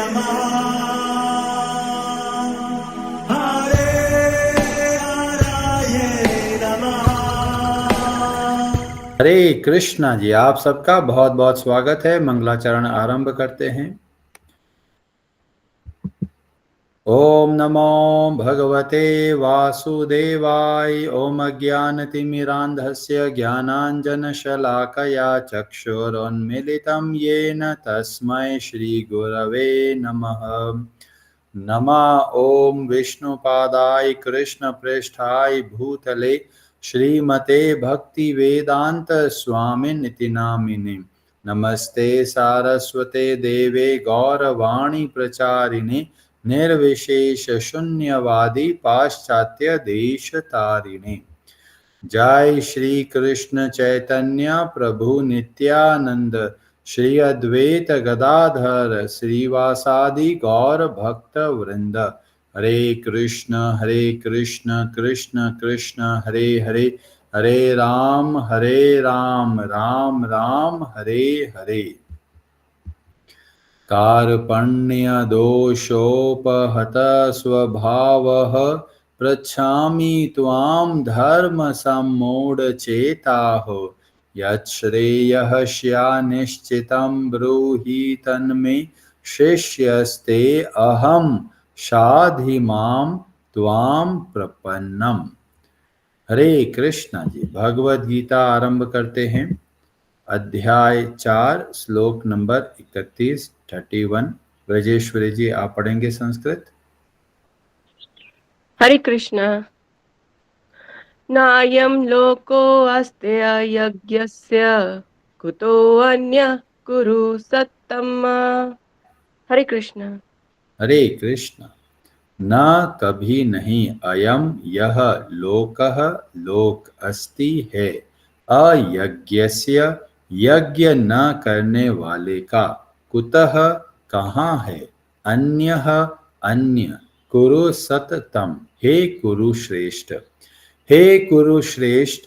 नमः हरे हराये नमः। हरे कृष्णा जी, आप सबका बहुत बहुत स्वागत है। मंगलाचरण आरंभ करते हैं। ओम नमो भगवते वासुदेवाय। ओम अज्ञानतिमिरान्धस्य ज्ञानाञ्जनशलाकया चक्षुरुन्मीलितं येन तस्मै श्रीगुरवे नमः। नमः ओम विष्णुपादाय कृष्णप्रेष्ठाय भूतले श्रीमते भक्ति वेदांत स्वामिनिति नामिने। नमस्ते सारस्वते देवे गौरवाणी प्रचारिणे निर्विशेष शून्यवादी पाश्चात्य देश तारिणे। जय श्री कृष्ण चैतन्य प्रभु नित्यानंद श्री अद्वैत गदाधर श्रीवासादि गौर भक्त वृंद। हरे कृष्ण कृष्ण कृष्ण हरे हरे, हरे राम राम राम हरे हरे। कार्पण्य दोषोपहत स्वभावः पृच्छामि त्वां धर्म सम्मूढचेताः। यच्छ्रेयः स्यान्निश्चितं ब्रूहि तन्मे शिष्यस्ते अहं शाधि मां त्वां प्रपन्नम। हरे कृष्णा जी, भगवद गीता आरंभ करते हैं। अध्याय 4 श्लोक नंबर 31। ब्रजेश्वरी जी आप पढ़ेंगे संस्कृत। हरे कृष्ण। नायं लोको अस्ति यज्ञस्य कुतो अन्यः कुरु सत्तम। हरे कृष्ण। हरे कृष्ण। न कभी नहीं अयम यह लोकः लोक अस्ति है, अयज्ञस्य यज्ञ न करने वाले का, कुतः कहाँ है, अन्यः अन्य, कुरु सततम हे कुरु श्रेष्ठ। हे कुरु श्रेष्ठ,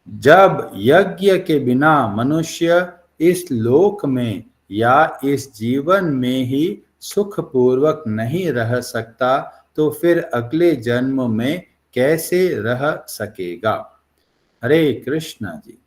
जब यज्ञ के बिना मनुष्य इस लोक में या इस जीवन में ही सुख पूर्वक नहीं रह सकता तो फिर अगले जन्म में कैसे रह सकेगा। हरे कृष्णा जी।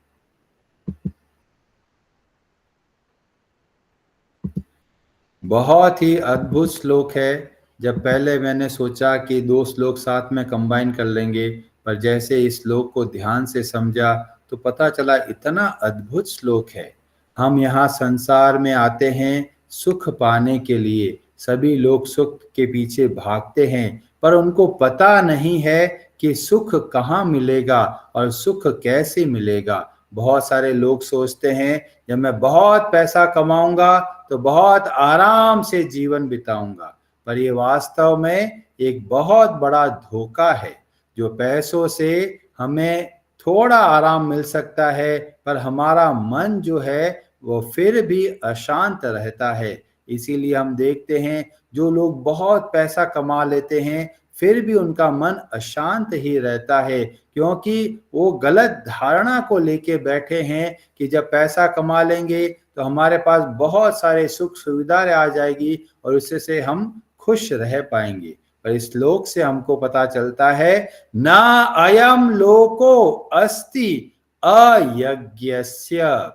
बहुत ही अद्भुत श्लोक है। जब पहले मैंने सोचा कि 2 श्लोक साथ में कंबाइन कर लेंगे, पर जैसे इस श्लोक को ध्यान से समझा तो पता चला इतना अद्भुत श्लोक है। हम यहाँ संसार में आते हैं सुख पाने के लिए। सभी लोग सुख के पीछे भागते हैं, पर उनको पता नहीं है कि सुख कहाँ मिलेगा और सुख कैसे मिलेगा। बहुत सारे लोग सोचते हैं जब मैं बहुत पैसा कमाऊंगा तो बहुत आराम से जीवन बिताऊंगा, पर ये वास्तव में एक बहुत बड़ा धोखा है। जो पैसों से हमें थोड़ा आराम मिल सकता है, पर हमारा मन जो है वो फिर भी अशांत रहता है। इसीलिए हम देखते हैं जो लोग बहुत पैसा कमा लेते हैं फिर भी उनका मन अशांत ही रहता है, क्योंकि वो गलत धारणा को लेके बैठे हैं कि जब पैसा कमा लेंगे तो हमारे पास बहुत सारे सुख सुविधाएं आ जाएगी और उससे से हम खुश रह पाएंगे। पर इस श्लोक से हमको पता चलता है ना अयम लोको अस्ति अयज्ञस्य।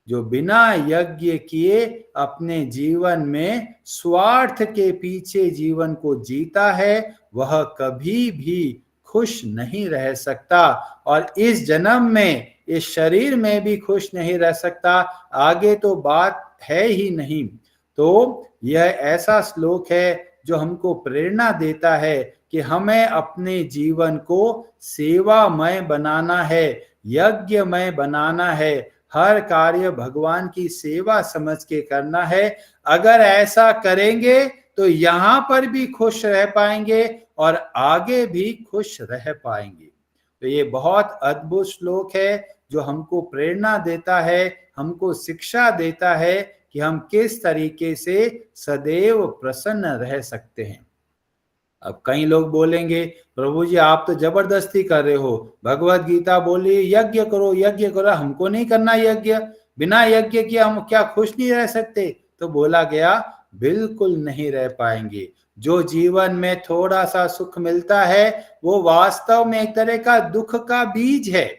जो बिना यज्ञ किए अपने जीवन में स्वार्थ के पीछे जीवन को जीता है वह कभी भी खुश नहीं रह सकता, और इस जन्म में इस शरीर में भी खुश नहीं रह सकता, आगे तो बात है ही नहीं। तो यह ऐसा श्लोक है जो हमको प्रेरणा देता है कि हमें अपने जीवन को सेवामय बनाना है, यज्ञमय बनाना है, हर कार्य भगवान की सेवा समझ के करना है। अगर ऐसा करेंगे तो यहाँ पर भी खुश रह पाएंगे और आगे भी खुश रह पाएंगे। तो ये बहुत अद्भुत श्लोक है जो हमको प्रेरणा देता है, हमको शिक्षा देता है कि हम किस तरीके से सदैव प्रसन्न रह सकते हैं। अब कई लोग बोलेंगे प्रभु जी आप तो जबरदस्ती कर रहे हो, भगवत गीता बोली यज्ञ करो यज्ञ करो, हमको नहीं करना यज्ञ, बिना यज्ञ किए हम क्या खुश नहीं रह सकते। तो बोला गया बिल्कुल नहीं रह पाएंगे। जो जीवन में थोड़ा सा सुख मिलता है वो वास्तव में एक तरह का दुख का बीज है।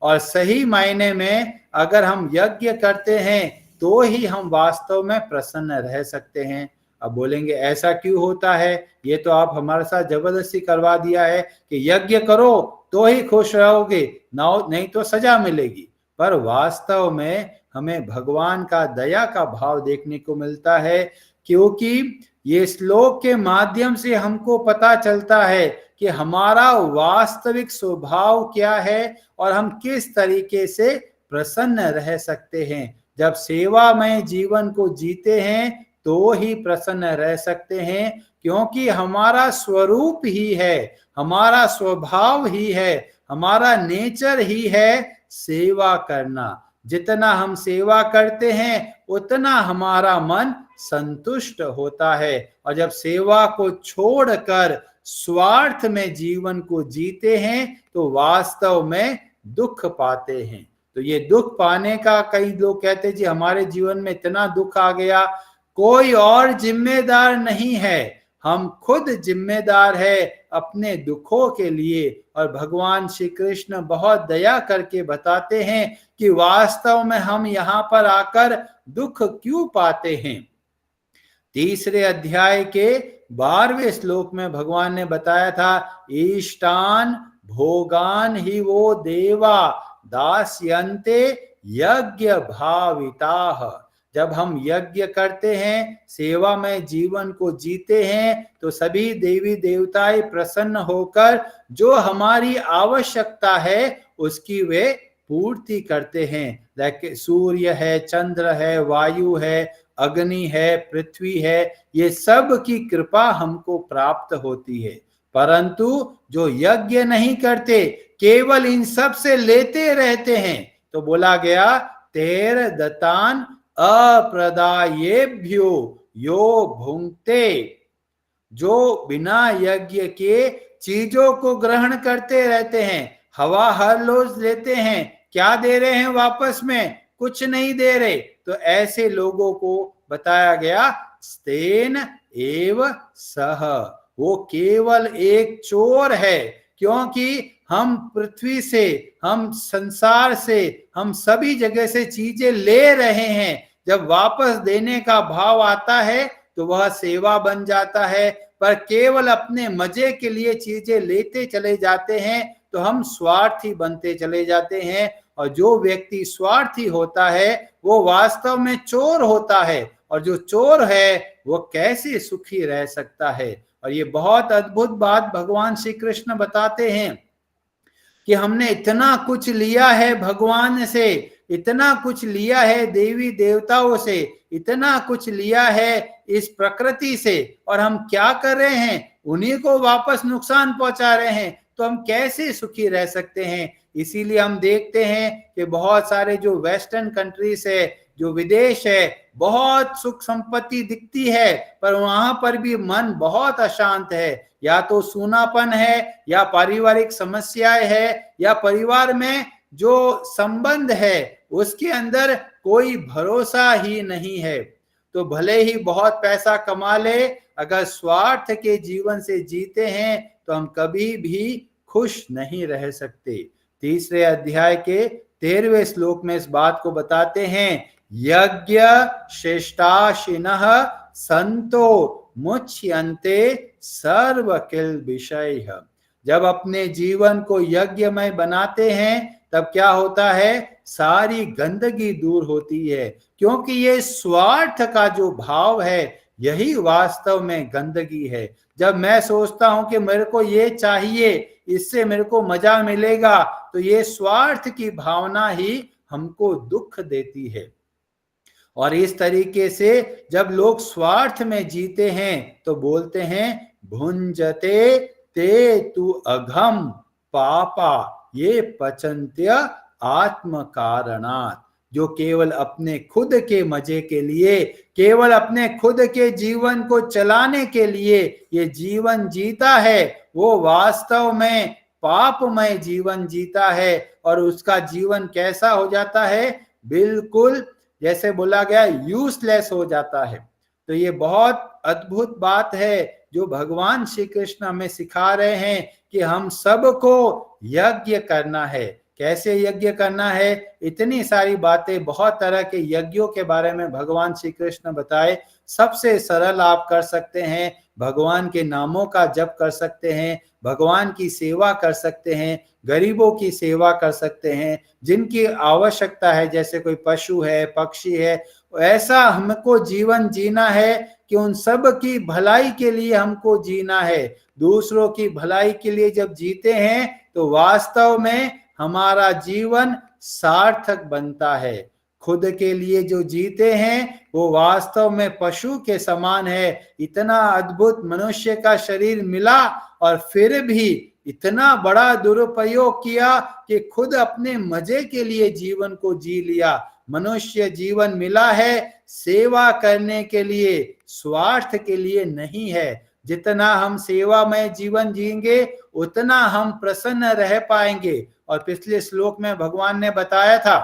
और सही मायने में अगर हम यज्ञ करते हैं तो ही हम वास्तव में प्रसन्न रह सकते हैं। अब बोलेंगे ऐसा क्यों होता है, ये तो आप हमारे साथ जबरदस्ती करवा दिया है कि यज्ञ करो तो ही खुश रहोगे, नहीं तो सजा मिलेगी। पर वास्तव में हमें भगवान का दया का भाव देखने को मिलता है, क्योंकि ये श्लोक के माध्यम से हमको पता चलता है कि हमारा वास्तविक स्वभाव क्या है और हम किस तरीके से प्रसन्न रह सकते हैं। जब सेवामय जीवन को जीते हैं तो ही प्रसन्न रह सकते हैं, क्योंकि हमारा स्वरूप ही है, हमारा स्वभाव ही है, हमारा नेचर ही है सेवा करना। जितना हम सेवा करते हैं उतना हमारा मन संतुष्ट होता है। और जब सेवा को छोड़कर स्वार्थ में जीवन को जीते हैं तो वास्तव में दुख पाते हैं। तो ये दुख पाने का, कई लोग कहते हैं जी हमारे जीवन में इतना दुख आ गया, कोई और जिम्मेदार नहीं है, हम खुद जिम्मेदार है अपने दुखों के लिए। और भगवान श्री कृष्ण बहुत दया करके बताते हैं कि वास्तव में हम यहाँ पर आकर दुख क्यों पाते हैं। तीसरे अध्याय के 12वें श्लोक में भगवान ने बताया था, ईष्टान भोगान ही वो देवा दास्यन्ते यज्ञ भाविताः। जब हम यज्ञ करते हैं, सेवा में जीवन को जीते हैं, तो सभी देवी देवताएं प्रसन्न होकर जो हमारी आवश्यकता है उसकी वे पूर्ति करते हैं। जैसे सूर्य है, चंद्र है, वायु है, अग्नि है, पृथ्वी है, ये सब की कृपा हमको प्राप्त होती है। परंतु जो यज्ञ नहीं करते, केवल इन सब से लेते रहते हैं, तो बोला गया तेर दतान अप्रदायेभ्यो यो भुंक्ते। जो बिना यज्ञ के चीजों को ग्रहण करते रहते हैं, हवा हर रोज लेते हैं, क्या दे रहे हैं वापस में? कुछ नहीं दे रहे। तो ऐसे लोगों को बताया गया स्तेन एव सह, वो केवल एक चोर है। क्योंकि हम पृथ्वी से, हम संसार से, हम सभी जगह से चीजें ले रहे हैं। जब वापस देने का भाव आता है तो वह सेवा बन जाता है। पर केवल अपने मजे के लिए चीजें लेते चले जाते हैं तो हम स्वार्थी बनते चले जाते हैं। और जो व्यक्ति स्वार्थी होता है वो वास्तव में चोर होता है। और जो चोर है वो कैसे सुखी रह सकता है। और ये बहुत अद्भुत बात भगवान श्री कृष्ण बताते हैं कि हमने इतना कुछ लिया है भगवान से, इतना कुछ लिया है देवी देवताओं से, इतना कुछ लिया है इस प्रकृति से, और हम क्या कर रहे हैं? उन्हीं को वापस नुकसान पहुंचा रहे हैं। तो हम कैसे सुखी रह सकते हैं? इसीलिए हम देखते हैं कि बहुत सारे जो वेस्टर्न कंट्रीज है, जो विदेश है, बहुत सुख संपत्ति दिखती है, पर वहां पर भी मन बहुत अशांत है। या तो सूनापन है, या पारिवारिक समस्याएं है, या परिवार में जो संबंध है उसके अंदर कोई भरोसा ही नहीं है। तो भले ही बहुत पैसा कमा ले, अगर स्वार्थ के जीवन से जीते हैं तो हम कभी भी खुश नहीं रह सकते। तीसरे अध्याय के 13वें श्लोक में इस बात को बताते हैं, यज्ञ श्रेष्ठाशिनः संतो मुच्यन्ते सर्व किल विषय। जब अपने जीवन को यज्ञमय बनाते हैं तब क्या होता है? सारी गंदगी दूर होती है। क्योंकि ये स्वार्थ का जो भाव है यही वास्तव में गंदगी है। जब मैं सोचता हूं कि मेरे को ये चाहिए, इससे मेरे को मजा मिलेगा, तो ये स्वार्थ की भावना ही हमको दुख देती है। और इस तरीके से जब लोग स्वार्थ में जीते हैं तो बोलते हैं, भुंजते ते तु अघम पापा ये पचन्त्य आत्म कारणात्। जो केवल अपने खुद के मजे के लिए, केवल अपने खुद के जीवन को चलाने के लिए ये जीवन जीता है, वो वास्तव में पापमय जीवन जीता है। और उसका जीवन कैसा हो जाता है? बिल्कुल जैसे बोला गया यूजलेस हो जाता है। तो ये बहुत अद्भुत बात है जो भगवान श्री कृष्ण हमें सिखा रहे हैं कि हम सबको यज्ञ करना है। कैसे यज्ञ करना है, इतनी सारी बातें, बहुत तरह के यज्ञों के बारे में भगवान श्री कृष्ण बताए। सबसे सरल आप कर सकते हैं, भगवान के नामों का जप कर सकते हैं, भगवान की सेवा कर सकते हैं, गरीबों की सेवा कर सकते हैं, जिनकी आवश्यकता है, जैसे कोई पशु है, पक्षी है, ऐसा हमको जीवन जीना है कि उन सब की भलाई के लिए हमको जीना है। दूसरों की भलाई के लिए जब जीते हैं तो वास्तव में हमारा जीवन सार्थक बनता है। खुद के लिए जो जीते हैं वो वास्तव में पशु के समान है। इतना अद्भुत मनुष्य का शरीर मिला और फिर भी इतना बड़ा दुरुपयोग किया कि खुद अपने मजे के लिए जीवन को जी लिया। मनुष्य जीवन मिला है सेवा करने के लिए, स्वार्थ के लिए नहीं है। जितना हम सेवा में जीवन जिएंगे उतना हम प्रसन्न रह पाएंगे। और पिछले श्लोक में भगवान ने बताया था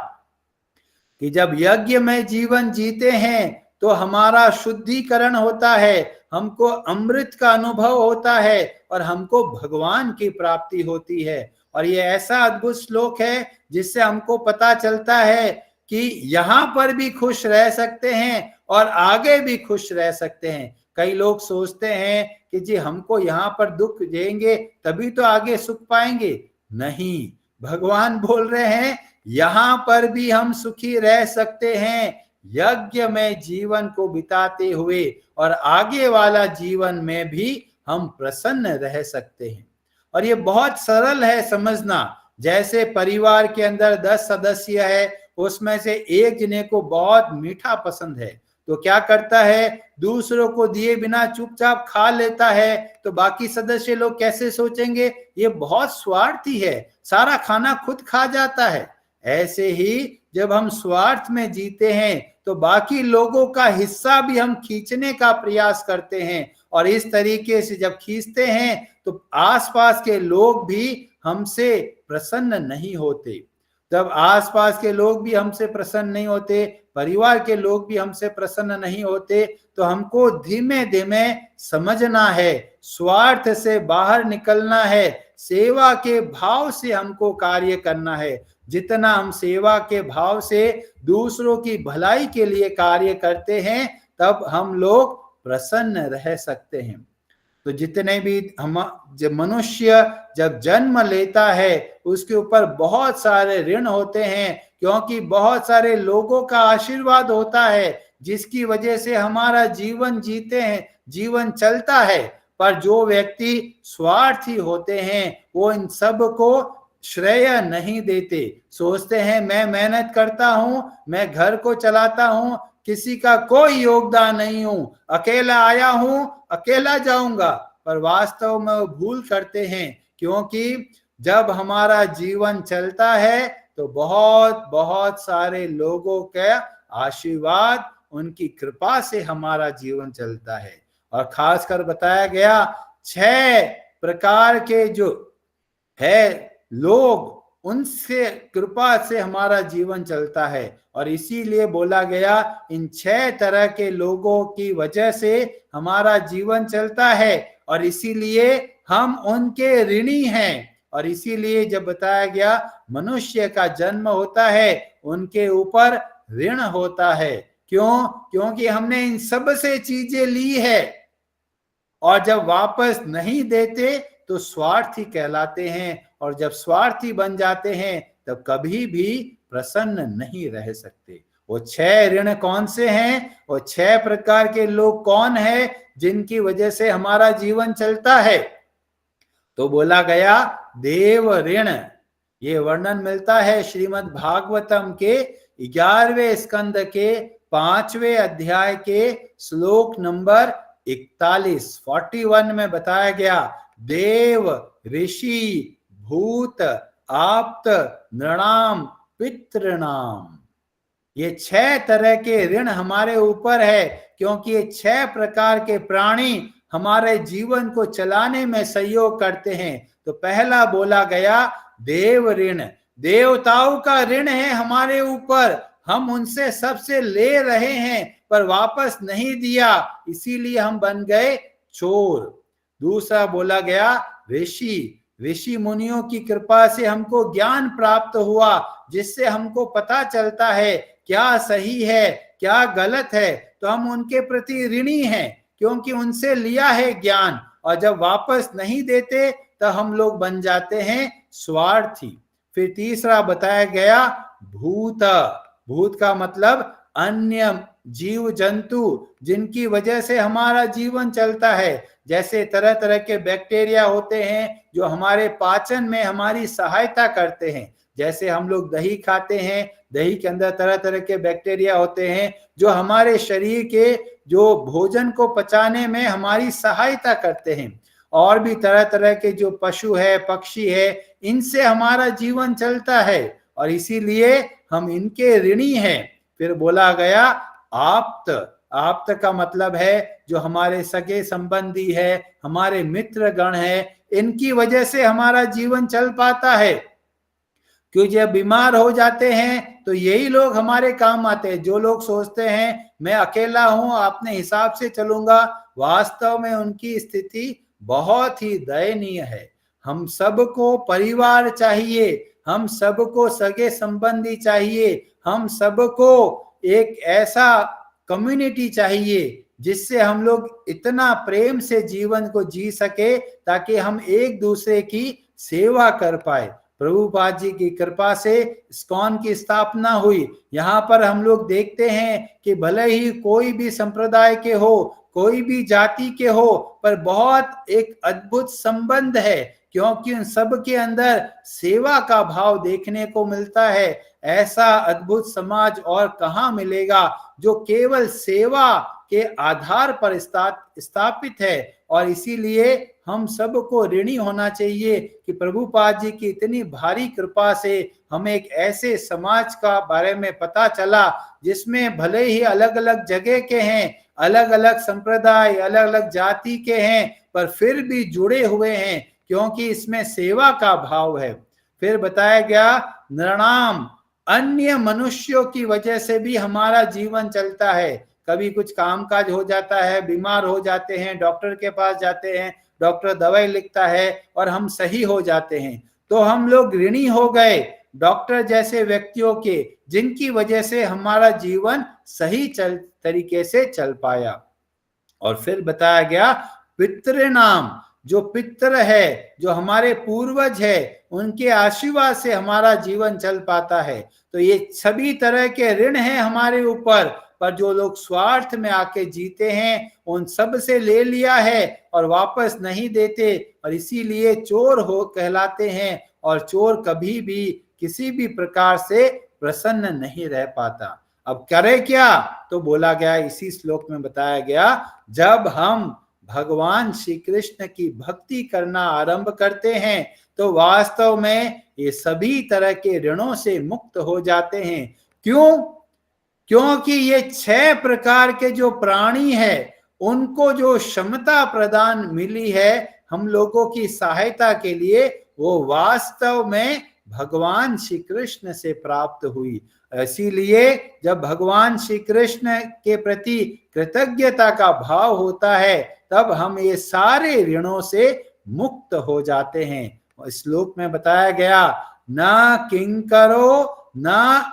कि जब यज्ञ में जीवन जीते हैं तो हमारा शुद्धिकरण होता है, हमको अमृत का अनुभव होता है और हमको भगवान की प्राप्ति होती है। और ये ऐसा अद्भुत श्लोक है जिससे हमको पता चलता है कि यहाँ पर भी खुश रह सकते हैं और आगे भी खुश रह सकते हैं। कई लोग सोचते हैं कि जी हमको यहाँ पर दुख देंगे तभी तो आगे सुख पाएंगे। नहीं, भगवान बोल रहे हैं यहाँ पर भी हम सुखी रह सकते हैं यज्ञ में जीवन को बिताते हुए, और आगे वाला जीवन में भी हम प्रसन्न रह सकते हैं। और ये बहुत सरल है समझना। जैसे परिवार के अंदर 10 सदस्य है, उसमें से एक जने को बहुत मीठा पसंद है तो क्या करता है, दूसरों को दिए बिना चुपचाप खा लेता है। तो बाकी सदस्य लोग कैसे सोचेंगे, ये बहुत स्वार्थी है, सारा खाना खुद खा जाता है। ऐसे ही जब हम स्वार्थ में जीते हैं तो बाकी लोगों का हिस्सा भी हम खींचने का प्रयास करते हैं, और इस तरीके से जब खींचते हैं तो आसपास के लोग भी हमसे प्रसन्न नहीं होते। जब आसपास के लोग भी हमसे प्रसन्न नहीं होते, परिवार के लोग भी हमसे प्रसन्न नहीं होते, तो हमको धीमे धीमे समझना है, स्वार्थ से बाहर निकलना है, सेवा के भाव से हमको कार्य करना है। जितना हम सेवा के भाव से दूसरों की भलाई के लिए कार्य करते हैं तब हम लोग प्रसन्न रह सकते हैं। तो जितने भी जब मनुष्य जब जन्म लेता है उसके ऊपर बहुत सारे ऋण होते हैं, क्योंकि बहुत सारे लोगों का आशीर्वाद होता है जिसकी वजह से हमारा जीवन जीते हैं, जीवन चलता है। पर जो व्यक्ति स्वार्थी होते हैं वो इन सब को श्रेय नहीं देते। सोचते हैं मैं मेहनत करता हूं, मैं घर को चलाता हूं, किसी का कोई योगदान नहीं हूं, अकेला आया हूं, अकेला जाऊंगा। पर वास्तव में वो भूल करते हैं, क्योंकि जब हमारा जीवन चलता है तो बहुत बहुत सारे लोगों के आशीर्वाद, उनकी कृपा से हमारा जीवन चलता है। और खासकर बताया गया 6 प्रकार के जो है लोग, उनसे कृपा से हमारा जीवन चलता है। और इसीलिए बोला गया इन 6 तरह के लोगों की वजह से हमारा जीवन चलता है, और इसीलिए हम उनके ऋणी हैं। और इसीलिए जब बताया गया मनुष्य का जन्म होता है उनके ऊपर ऋण होता है। क्यों? क्योंकि हमने इन सब से चीजें ली है, और जब वापस नहीं देते तो स्वार्थी कहलाते हैं, और जब स्वार्थी बन जाते हैं तब कभी भी प्रसन्न नहीं रह सकते। वो 6 ऋण कौन से हैं, वो 6 प्रकार के लोग कौन है जिनकी वजह से हमारा जीवन चलता है? तो बोला गया देव ऋण। ये वर्णन मिलता है श्रीमद् भागवतम के 11वें स्कंद के 5वें अध्याय के श्लोक नंबर 41 में बताया गया, देव, ऋषि, भूत, आप्त, नृणाम, पितृणाम। ये 6 तरह के ऋण हमारे ऊपर है, क्योंकि ये 6 प्रकार के प्राणी हमारे जीवन को चलाने में सहयोग करते हैं। तो पहला बोला गया देव ऋण, देवताओं का ऋण है हमारे ऊपर, हम उनसे सबसे ले रहे हैं पर वापस नहीं दिया, इसीलिए हम बन गए चोर। दूसरा बोला गया ऋषि मुनियों की कृपा से हमको ज्ञान प्राप्त हुआ, जिससे हमको पता चलता है क्या सही है क्या गलत है, तो हम उनके प्रति ऋणी हैं क्योंकि उनसे लिया है ज्ञान, और जब वापस नहीं देते तो हम लोग बन जाते हैं स्वार्थी। फिर तीसरा बताया गया भूत का मतलब अन्य जीव जंतु, जिनकी वजह से हमारा जीवन चलता है। जैसे तरह तरह के बैक्टीरिया होते हैं जो हमारे पाचन में हमारी सहायता करते हैं। जैसे हम लोग दही खाते हैं, दही के अंदर तरह तरह के बैक्टीरिया होते हैं जो हमारे शरीर के जो भोजन को पचाने में हमारी सहायता करते हैं। और भी तरह तरह के जो पशु है पक्षी है, इनसे हमारा जीवन चलता है और इसीलिए हम इनके ऋणी हैं। फिर बोला गया आप्त का मतलब है जो हमारे सगे संबंधी है, हमारे मित्र गण है, इनकी वजह से हमारा जीवन चल पाता है। क्योंकि जब बीमार हो जाते हैं तो यही लोग हमारे काम आते हैं। जो लोग सोचते हैं मैं अकेला हूं, अपने हिसाब से चलूंगा, वास्तव में उनकी स्थिति बहुत ही दयनीय है। हम सबको परिवार चाहिए, हम सबको सगे संबंधी चाहिए, हम सबको एक ऐसा कम्युनिटी चाहिए जिससे हम लोग इतना प्रेम से जीवन को जी सके ताकि हम एक दूसरे की सेवा कर पाए। प्रभुपाद जी की कृपा से इस्कॉन की स्थापना हुई। यहाँ पर हम लोग देखते हैं कि भले ही कोई भी संप्रदाय के हो, कोई भी जाति के हो, पर बहुत एक अद्भुत संबंध है क्योंकि उन सब के अंदर सेवा का भाव देखने को मिलता है। ऐसा अद्भुत समाज और कहाँ मिलेगा जो केवल सेवा के आधार पर स्थापित है। और इसीलिए हम सबको ऋणी होना चाहिए कि प्रभुपाद जी की इतनी भारी कृपा से हमें एक ऐसे समाज का बारे में पता चला जिसमें भले ही अलग अलग जगह के हैं, अलग अलग संप्रदाय, अलग अलग जाति के हैं, पर फिर भी जुड़े हुए हैं क्योंकि इसमें सेवा का भाव है। फिर बताया गया नृणाम, अन्य मनुष्यों की वजह से भी हमारा जीवन चलता है। कभी कुछ कामकाज हो जाता है, बीमार हो जाते हैं, डॉक्टर के पास जाते हैं, डॉक्टर दवाई लिखता है और हम सही हो जाते हैं, तो हम लोग ऋणी हो गए डॉक्टर जैसे व्यक्तियों के, जिनकी वजह से हमारा जीवन सही तरीके से चल पाया। और फिर बताया गया पितृनाम, जो पितृ है, जो हमारे पूर्वज है, उनके आशीर्वाद से हमारा जीवन चल पाता है। तो ये सभी तरह के ऋण हैं हमारे ऊपर, पर जो लोग स्वार्थ में आके जीते हैं उन सब से ले लिया है और वापस नहीं देते, और इसीलिए चोर हो कहलाते हैं। और चोर कभी भी किसी भी प्रकार से प्रसन्न नहीं रह पाता। अब करे क्या, तो बोला गया इसी श्लोक में बताया गया, जब हम भगवान श्री कृष्ण की भक्ति करना आरंभ करते हैं तो वास्तव में ये सभी तरह के ऋणों से मुक्त हो जाते हैं। क्यों? क्योंकि ये 6 प्रकार के जो प्राणी है उनको जो क्षमता प्रदान मिली है हम लोगों की सहायता के लिए, वो वास्तव में भगवान श्री कृष्ण से प्राप्त हुई। इसीलिए जब भगवान श्री कृष्ण के प्रति कृतज्ञता का भाव होता है तब हम ये सारे ऋणों से मुक्त हो जाते हैं। श्लोक में बताया गया न किंकरो न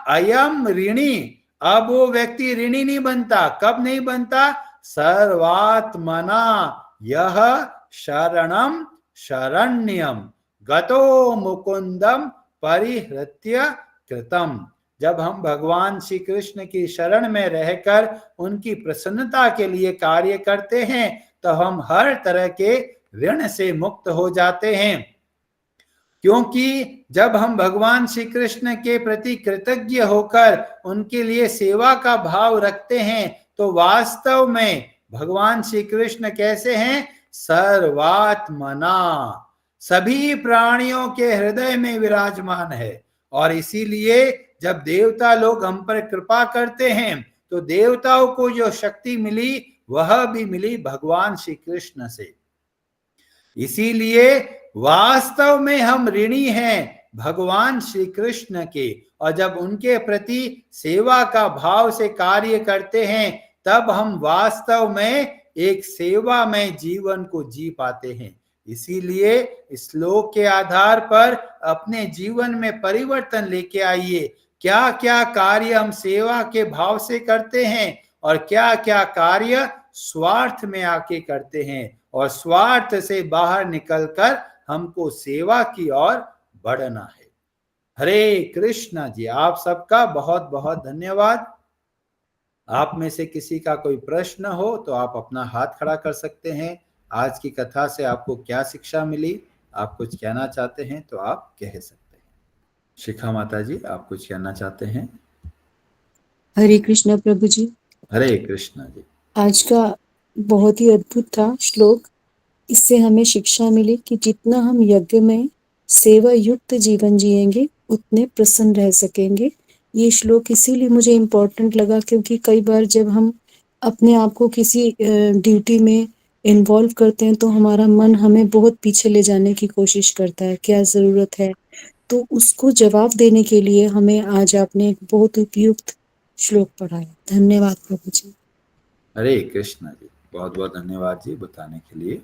अयम ऋणी। अब वो व्यक्ति ऋणी नहीं बनता। कब नहीं बनता? सर्वात्मना यह शरणम शरण्यम गतो मुकुंदम परिहृत्य कृतम। जब हम भगवान श्री कृष्ण की शरण में रहकर उनकी प्रसन्नता के लिए कार्य करते हैं तो हम हर तरह के ऋण से मुक्त हो जाते हैं। क्योंकि जब हम भगवान श्री कृष्ण के प्रति कृतज्ञ होकर उनके लिए सेवा का भाव रखते हैं तो वास्तव में भगवान श्री कृष्ण कैसे हैं? सर्वात्मना, सभी प्राणियों के हृदय में विराजमान है। और इसीलिए जब देवता लोग हम पर कृपा करते हैं तो देवताओं को जो शक्ति मिली वह भी मिली भगवान श्री कृष्ण से। इसीलिए वास्तव में हम ऋणी हैं भगवान श्री कृष्ण के, और जब उनके प्रति सेवा का भाव से कार्य करते हैं तब हम वास्तव में एक सेवामय जीवन को जी पाते हैं। इसीलिए इस श्लोक के आधार पर अपने जीवन में परिवर्तन लेके आइए। क्या क्या कार्य हम सेवा के भाव से करते हैं और क्या क्या कार्य स्वार्थ में आके करते हैं, और स्वार्थ से बाहर निकलकर हमको सेवा की ओर बढ़ना है। हरे कृष्णा जी, आप सबका बहुत बहुत धन्यवाद। आप में से किसी का कोई प्रश्न हो तो आप अपना हाथ खड़ा कर सकते हैं। आज की कथा से आपको क्या शिक्षा मिली, आप कुछ कहना चाहते हैं तो आप कह सकते हैं। शिखा माता जी, आप कुछ कहना चाहते हैं? हरे कृष्णा प्रभु जी। हरे कृष्णा जी। आज का बहुत ही अद्भुत था श्लोक। इससे हमें शिक्षा मिली कि जितना हम यज्ञ में सेवा युक्त जीवन जिएंगे उतने प्रसन्न रह सकेंगे। ये श्लोक इसीलिए मुझे इम्पोर्टेंट लगा क्योंकि कई बार जब हम अपने आप को किसी ड्यूटी में इन्वॉल्व करते हैं तो हमारा मन हमें बहुत पीछे ले जाने की कोशिश करता है, क्या जरूरत है। तो उसको जवाब देने के लिए हमें आज आपने एक बहुत उपयुक्त श्लोक पढ़ाया। धन्यवाद प्रभु जी। हरे कृष्णा जी, बहुत बहुत धन्यवाद जी बताने के लिए।